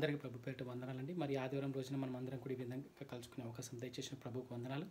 అందరికీ ప్రభు పేరిట వందనాలండి. మరి ఆదివారం రోజున మనం అందరం కూడా ఈ విధంగా కలుసుకునే అవకాశం దయచేసిన ప్రభువుకు వందనాలు.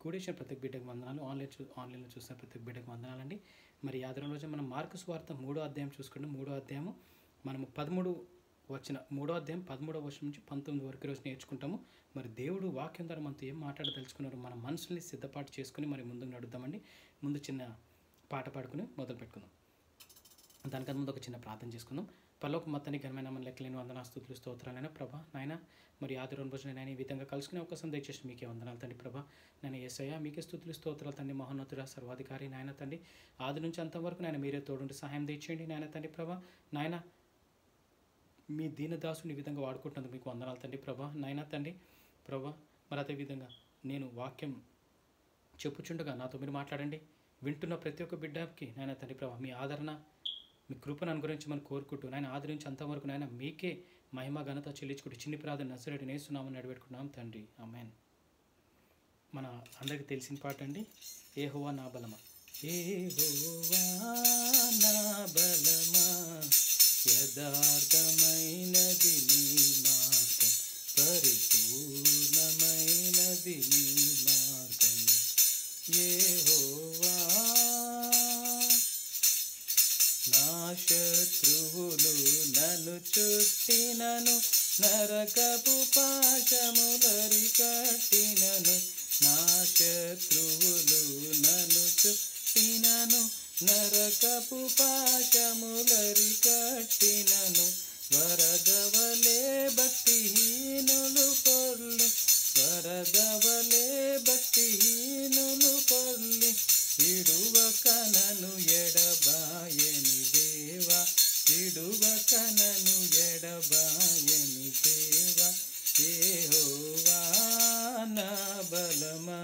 కూడేసిన ప్రతి బిడ్డకు వందనాలు. ఆన్లైన్లో చూసిన ప్రతి బిడ్డకు వందనాలండి. మరి ఆదివారం రోజున మనం మార్కు సువార్త 3వ అధ్యాయం చూసుకుంటే 3వ అధ్యాయము మనము 3వ అధ్యాయం 13వ వచనం నుంచి 19 వరకు రోజు నేర్చుకుంటాము. మరి దేవుడు వాక్యం ద్వారా మనతో ఏం మాట్లాడదలుచుకున్నారు, మన మనసుల్ని సిద్ధపాటు చేసుకుని మరి ముందుకు నడుద్దామండి. ముందు చిన్న పాట పాడుకుని మొదలు పెట్టుకుందాం. దానికన్నా ముందు ఒక చిన్న ప్రార్థన చేసుకుందాం. పరలోక మొత్తానికి ఘనమైన మన లెక్కలేని వందనా స్తుతులు స్తోత్రాలైనా ప్రభా నాయన, మరి ఆదివారం రోజున నేను ఈ విధంగా కలుసుకునే అవకాశం దయచేసి మీకే వందనాలు తండ్రి. ప్రభా నేను యేసయ్య మీకే స్తుతులు స్తోత్రాలు తండ్రి. మహోన్నతుడా సర్వాధికారి నాయన తండ్రి, ఆది నుంచి అంతవరకు నాయన మీరే తోడుండి సహాయం తెచ్చేయండి నాయన తండ్రి. ప్రభా నాయన మీ దీనదాసుని ఈ విధంగా వాడుకుంటున్నందుకు మీకు వందనాలు తండ్రి. ప్రభా నాయన తండ్రి ప్రభా మరి అదేవిధంగా నేను వాక్యం చెప్పుచుండగా నాతో మీరు మాట్లాడండి. వింటున్న ప్రతి ఒక్క బిడ్డకి నాయన తండ్రి ప్రభా మీ ఆదరణ మీ కృపను అనుగ్రహించమని కోరుకుంటూ నాయన ఆదరించి అంతవరకు నాయన మీకే మహిమ ఘనత చెల్లించుకుంటూ చిన్ని ప్రార్థన నజరేయుడైన యేసు నామమున నడిపెట్టుకున్నాం తండ్రి, ఆమేన్. మన అందరికీ తెలిసిన పాట అండి, యెహోవా నా బలమా. యెహోవా నా బలమా, యథార్థమైనది నీ మార్గం, పరిపూర్ణమైనది నీ మార్గం. యెహోవా నా శత్రువులు నన్ను చుట్టినను, నరకపు పాశములరికట్టినను. నా శత్రువులు నన్ను చుట్టినను, నరకపు పాశములరికట్టినను. వరదవలే భక్తిహీనులు పొర్లి, వరదవలే భక్తిహీనులు పొర్లి, విడువక నన్ను ఎడబాయని దేవా, విడువక నన్ను ఎడబాయని దేవా. యెహోవా నా బలమా,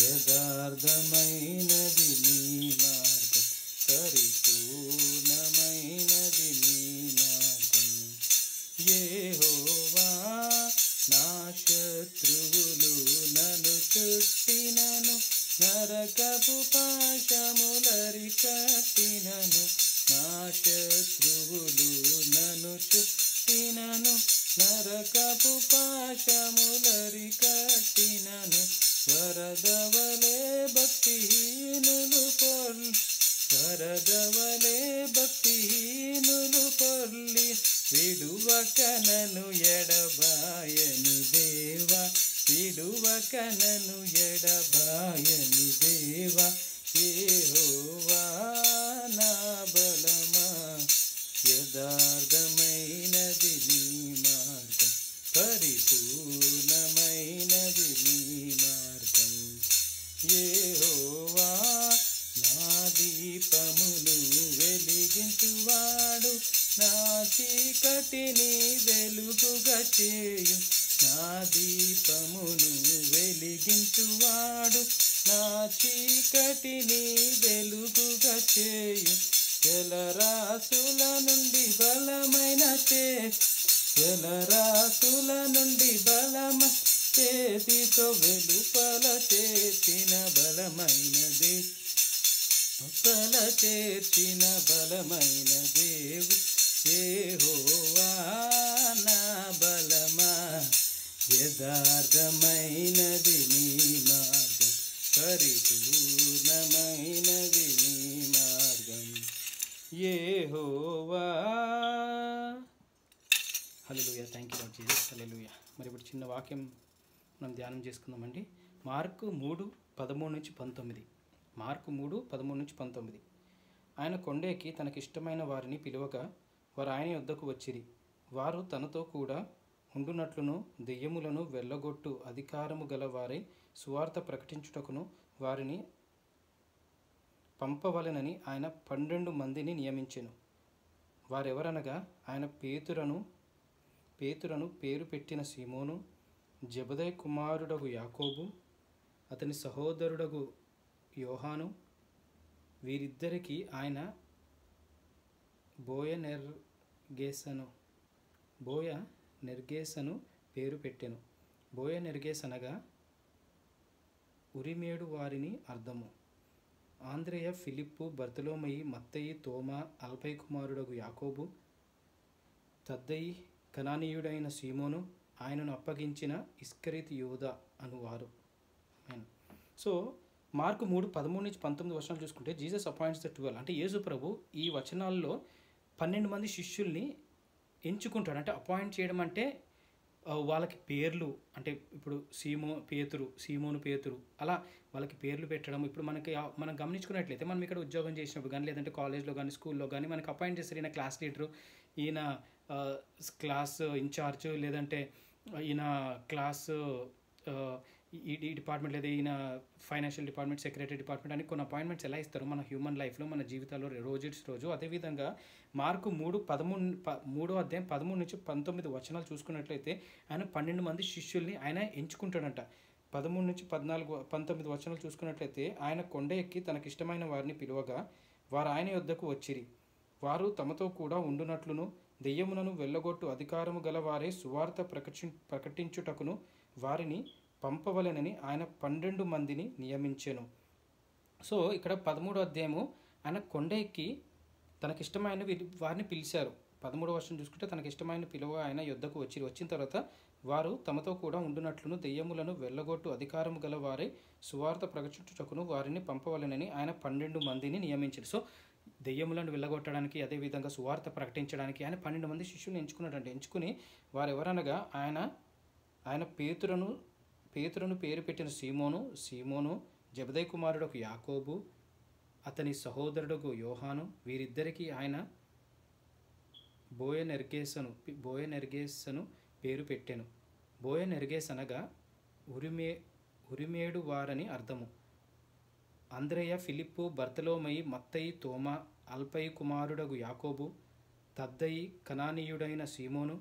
యథార్థమైనది నీ మార్గం, పరిపూర్ణమైనది నీ మార్గం. యెహోవా నా శత్రువులు నన్ను చుట్టినను, నరకపు పాశములరికట్టినను. నా శత్రువులు నన్ను చుట్టినను, నరకపు పాశములరికట్టినను. వరదవలే భక్తిహీనులు పొర్లి, వరదవలే భక్తిహీనులు పొర్లి, విడువక నన్ను ఎడబాయని దేవా, విడువక నన్ను ఎడబాయని దేవా. యెహోవా నా బలమా, యథార్థమైనది నీ మార్గం, పరిపూర్ణమైనది నీ మార్గం. యెహోవా నా దీపమును వెలిగించువాడు, నా చీకటిని వెలుగుగా చేయు. నా దీపమును వెలిగించువాడు, నా చీకటిని వెలుగుగా చేయు. జలరాశుల నుండి బలమైన జలరాశుల నుండి బలమైన చేతితో వెలుపల చేర్చిన బలమైనది, లోపల చేర్చిన బలమైన దేవు. యెహోవా నా బలమా, యథార్థమైనది నీ మార్గం, పరిపూర్ణమైనది నీ మార్గం. యెహోవా. హల్లెలూయా. Thank you lord Jesus. హల్లెలూయా. మరి ఇప్పుడు చిన్న వాక్యం మనం ధ్యానం చేసుకుందామండి. మార్కు 3:13-19. మార్కు 3:13-19. ఆయన కొండెక్కి తనకిష్టమైన వారిని పిలువగా వారు ఆయన యొద్దకు వచ్చిరి. వారు తనతో కూడా ఉండునట్లును దెయ్యములను వెళ్ళగొట్టు అధికారము గల వారై సువార్త ప్రకటించుటకును వారిని పంపవలెనని ఆయన 12 మందిని నియమించెను. వారెవరనగా ఆయన పేతురను పేరు పెట్టిన సీమోను, జెబెదయి కుమారుడగు యాకోబు, అతని సహోదరుడగు యోహాను. వీరిద్దరికి ఆయన బోయనెర్గేసను పేరు పెట్టెను. బోయనెర్గేసనగా ఉరిమేడు వారిని అర్థము. ఆంద్రేయ, ఫిలిప్పు, బర్తలోమయి, మత్తయి, తోమా, అల్ఫయి కుమారుడగు యాకోబు, తద్దయి, కనానీయుడైన సీమోను, ఆయనను అప్పగించిన ఇస్కరియోతు యూదా అనువారు. సో మార్కు 3:13-19 చూసుకుంటే జీసస్ అపాయింట్స్ ద 12. అంటే యేసు ప్రభు ఈ వచనాల్లో 12 మంది శిష్యుల్ని ఎంచుకుంటాడు. అంటే అపాయింట్ చేయడం అంటే వాళ్ళకి పేర్లు, అంటే ఇప్పుడు సీమోను పేతురు అలా వాళ్ళకి పేర్లు పెట్టడం. ఇప్పుడు మనం గమనించుకున్నట్లయితే మనం ఇక్కడ ఉద్యోగం చేసినప్పుడు కానీ, లేదంటే కాలేజ్లో కానీ, స్కూల్లో కానీ మనకి అపాయింట్ చేస్తారు. ఈయన క్లాస్ లీడరు, ఈయన క్లాస్ ఇన్ఛార్జ్, లేదంటే ఈయన క్లాస్ ఈ డిపార్ట్మెంట్, లేదా ఈయన ఫైనాన్షియల్ డిపార్ట్మెంట్, సెక్రటరీ డిపార్ట్మెంట్ అని కొన్ని అపాయింట్మెంట్స్ ఎలా ఇస్తారు మన హ్యూమన్ లైఫ్లో, మన జీవితాల్లో రోజు. అదేవిధంగా మార్కు 3:13-19 చూసుకున్నట్లయితే ఆయన 12 మంది శిష్యుల్ని ఆయన ఎంచుకుంటాడంట. 13-14-19 చూసుకున్నట్లయితే ఆయన కొండ ఎక్కి తనకిష్టమైన వారిని పిలువగా వారు ఆయన యొద్దకు వచ్చిరి. వారు తమతో కూడా ఉండునట్లును దెయ్యములను వెళ్ళగొట్టు అధికారము గల వారే సువార్త ప్రకటించుటకును వారిని పంపవలెనని ఆయన 12 మందిని నియమించెను. సో ఇక్కడ 13వ అధ్యాయము ఆయన కొండ ఎక్కి తనకిష్టమైన వారిని పిలిచారు. 13వ వచనం చూసుకుంటే తనకిష్టమైన పిలువ ఆయన యొద్దకు వచ్చిన తర్వాత వారు తమతో కూడా ఉండునట్లును దెయ్యములను వెళ్ళగొట్టు అధికారము గల వారే సువార్త ప్రకటించుటకును వారిని పంపవలెనని ఆయన 12 మందిని నియమించారు. సో దెయ్యములను వెళ్ళగొట్టడానికి, అదేవిధంగా సువార్త ప్రకటించడానికి ఆయన 12 మంది శిష్యులను ఎంచుకున్నాడంటే, ఎంచుకుని వారు ఎవరనగా ఆయన పేతురును పేరు పెట్టిన సీమోను, జబదయి కుమారుడకు యాకోబు, అతని సహోదరుడుకు యోహాను, వీరిద్దరికీ ఆయన బోయనెర్గేసను పేరు పెట్టెను. బోయనెర్గేస్ అనగా ఉరిమేడు వారని అర్థము. అంద్రెయ, ఫిలిప్పు, బర్తలోమయి, మత్తయి, తోమా, అల్ఫయి కుమారుడగు యాకోబు, తద్దయి, కనానీయుడైన సీమోను,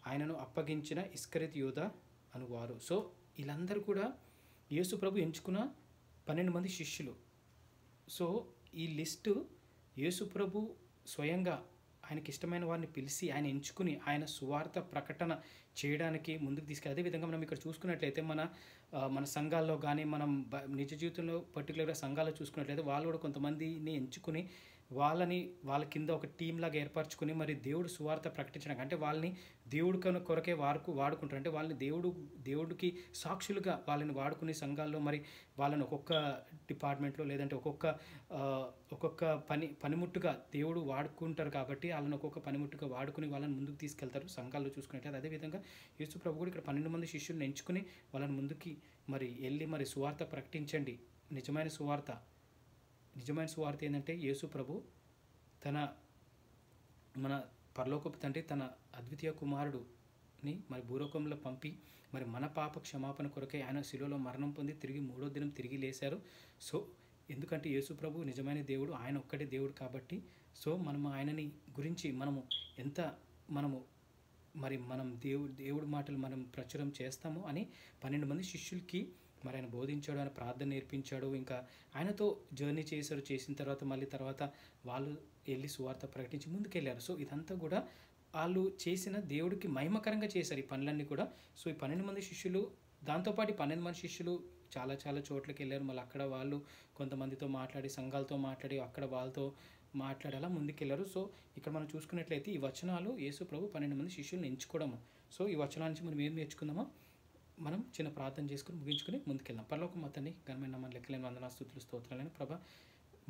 ఆయనను అప్పగించిన ఇస్కరియోతు యూదా అనువారు. సో వీళ్ళందరూ కూడా యేసు ప్రభు ఎంచుకున్న 12 మంది శిష్యులు. సో ఈ లిస్టు యేసు ప్రభు స్వయంగా ఆయనకి ఇష్టమైన వారిని పిలిచి ఆయన ఎంచుకుని ఆయన సువార్త ప్రకటన చేయడానికి ముందుకు తీసుకెళ్ళి, అదేవిధంగా మనం ఇక్కడ చూసుకున్నట్లయితే మన సంఘాల్లో కానీ, మనం నిజ జీవితంలో పర్టికులర్గా సంఘాల్లో చూసుకున్నట్లయితే వాళ్ళు కూడా కొంతమందిని ఎంచుకుని వాళ్ళ కింద ఒక టీం లాగా ఏర్పరచుకుని మరి దేవుడు సువార్త ప్రకటించడానికి, అంటే వాళ్ళని దేవుడు కొరకే వాడుకుంటారు. అంటే వాళ్ళని దేవుడికి సాక్షులుగా వాళ్ళని వాడుకునే సంఘాల్లో మరి వాళ్ళని ఒక్కొక్క డిపార్ట్మెంట్లో, లేదంటే ఒక్కొక్క పనిముట్టుగా దేవుడు వాడుకుంటారు. కాబట్టి వాళ్ళని ఒక్కొక్క పనిముట్టుగా వాడుకుని వాళ్ళని ముందుకు తీసుకెళ్తారు సంఘాల్లో చూసుకున్నట్లయితే. అదేవిధంగా యేసు ప్రభు కూడా ఇక్కడ 12 మంది శిష్యులను ఎంచుకుని వాళ్ళని ముందుకి మరి వెళ్ళి మరి సువార్త ప్రకటించండి. నిజమైన సువార్త ఏంటంటే యేసు ప్రభు మన పరలోకపు తండ్రి తన అద్వితీయ కుమారుడుని మరి భూలోకంలో పంపి మరి మన పాప క్షమాపణ కొరకై ఆయన శిలువలో మరణం పొంది తిరిగి 3వ దినం తిరిగి లేశారు. సో ఎందుకంటే యేసు ప్రభు నిజమైన దేవుడు, ఆయన ఒక్కడే దేవుడు కాబట్టి సో మనము ఆయనని గురించి మనం దేవుడి మాటలు మనం ప్రచురం చేస్తాము అని 12 మంది శిష్యులకి మరి ఆయన బోధించాడు, ఆయన ప్రార్థన నేర్పించాడు. ఇంకా ఆయనతో జర్నీ చేసిన తర్వాత వాళ్ళు వెళ్ళి సువార్త ప్రకటించి ముందుకెళ్ళారు. సో ఇదంతా కూడా వాళ్ళు చేసిన దేవుడికి మహిమకరంగా చేశారు ఈ పనులన్నీ కూడా. సో ఈ 12 మంది శిష్యులు, దాంతోపాటు 12 మంది శిష్యులు చాలా చోట్లకి వెళ్ళారు. మళ్ళీ అక్కడ వాళ్ళు కొంతమందితో మాట్లాడి, సంఘాలతో మాట్లాడి, అక్కడ వాళ్ళతో మాట్లాడి అలా ముందుకెళ్ళారు. సో ఇక్కడ మనం చూసుకున్నట్లయితే ఈ వచనాలు యేసు ప్రభు 12 మంది శిష్యులను ఎంచుకోవడము. సో ఈ వచనాల నుంచి మనం ఏం నేర్చుకుందామో మనం చిన్న ప్రార్థన చేసుకుని ముగించుకుని ముందుకెళ్దాం. పరలోకం మా తండ్రి, ఘనమైన మన లెక్కలేని వందనాలు, స్తుతులు, స్తోత్రాలని ప్రభా.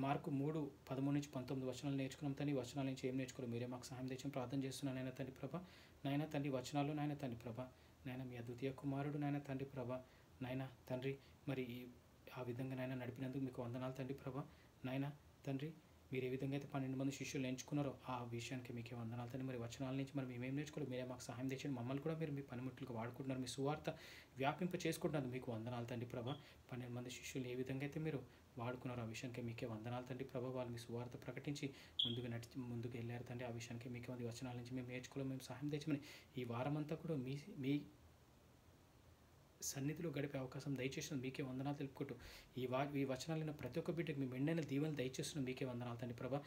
మార్కు 3:13-19 నేర్చుకున్నాం తండ్రి. వచనాల నుంచి ఏం నేర్చుకోవాలి మీరే మాకు సహాయం తెచ్చి ప్రార్థన చేస్తున్నాను నాయన తండ్రి ప్రభా. నాయన తండ్రి వచనాలు నాయన తండ్రి ప్రభా, నాయన మీ అద్వితీయ కుమారుడు నాయన తండ్రి ప్రభా, నాయన తండ్రి మరి ఆ విధంగా నాయన నడిపినందుకు మీకు వందనాలు తండ్రి ప్రభా. నాయన తండ్రి మీరు ఏ విధంగా అయితే 12 మంది శిష్యులు ఎంచుకున్నారో ఆ విషయానికి మీకే వందనాలు తండ్రి. మరి వచనాల నుంచి మనం మేమేం నేర్చుకోవాలి మీరే మాకు సహాయం తెచ్చండి. మమ్మల్ని కూడా మీరు మీ పనిముట్లుగా వాడుకుంటున్నారు, మీ సువార్త వ్యాపింప చేసుకుంటున్నారు. మీకు వందనాలు తండ్రి ప్రభా. 12 మంది శిష్యులు ఏ విధంగా అయితే మీరు వాడుకున్నారు ఆ విషయానికి మీకే వందనాలు తండ్రి ప్రభా. వాళ్ళు మీ సువార్త ప్రకటించి ముందుకు వెళ్ళారు తండ్రి. ఆ విషయానికి మీకే ఉంది. వచనాల నుంచి మేము నేర్చుకోవాలి, మేము సహాయం తెచ్చమని ఈ వారమంతా కూడా మీ సన్నిధిలో గడిపే అవకాశం దయచేసిన మీకే వందనాలు తెలుపుకుంటూ ఈ వచనాలైన ప్రతి ఒక్క బిడ్డకి మీ మెండైన దీవెనలు దయచేస్తున్న మీకే వందనాలు తండ్రి ప్రభా.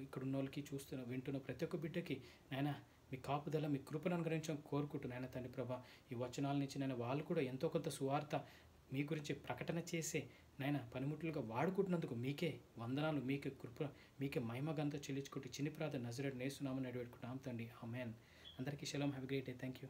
ఇక్కడ ఉన్న వాళ్ళకి వింటున్న ప్రతి ఒక్క బిడ్డకి నాయన మీ కాపుదల, మీ కృపను అనుగ్రహించడం కోరుకుంటూ నాయన తండ్రి ప్రభా. ఈ వచనాల నుంచి నాయన వాళ్ళు కూడా ఎంతో కొంత సువార్త మీ గురించి ప్రకటన చేసే నాయన పనిముట్లుగా వాడుకుంటున్నందుకు మీకే వందనాలు, మీకే కృప, మీకే మహిమగంతా చెల్లించుకుంటూ చిన్ని ప్రార్థన నజరేయుడైన యేసు నామమున వేడుకుంటున్నాం తండ్రి. ఆమేన్. అందరికీ shalom, have great day. Thank you.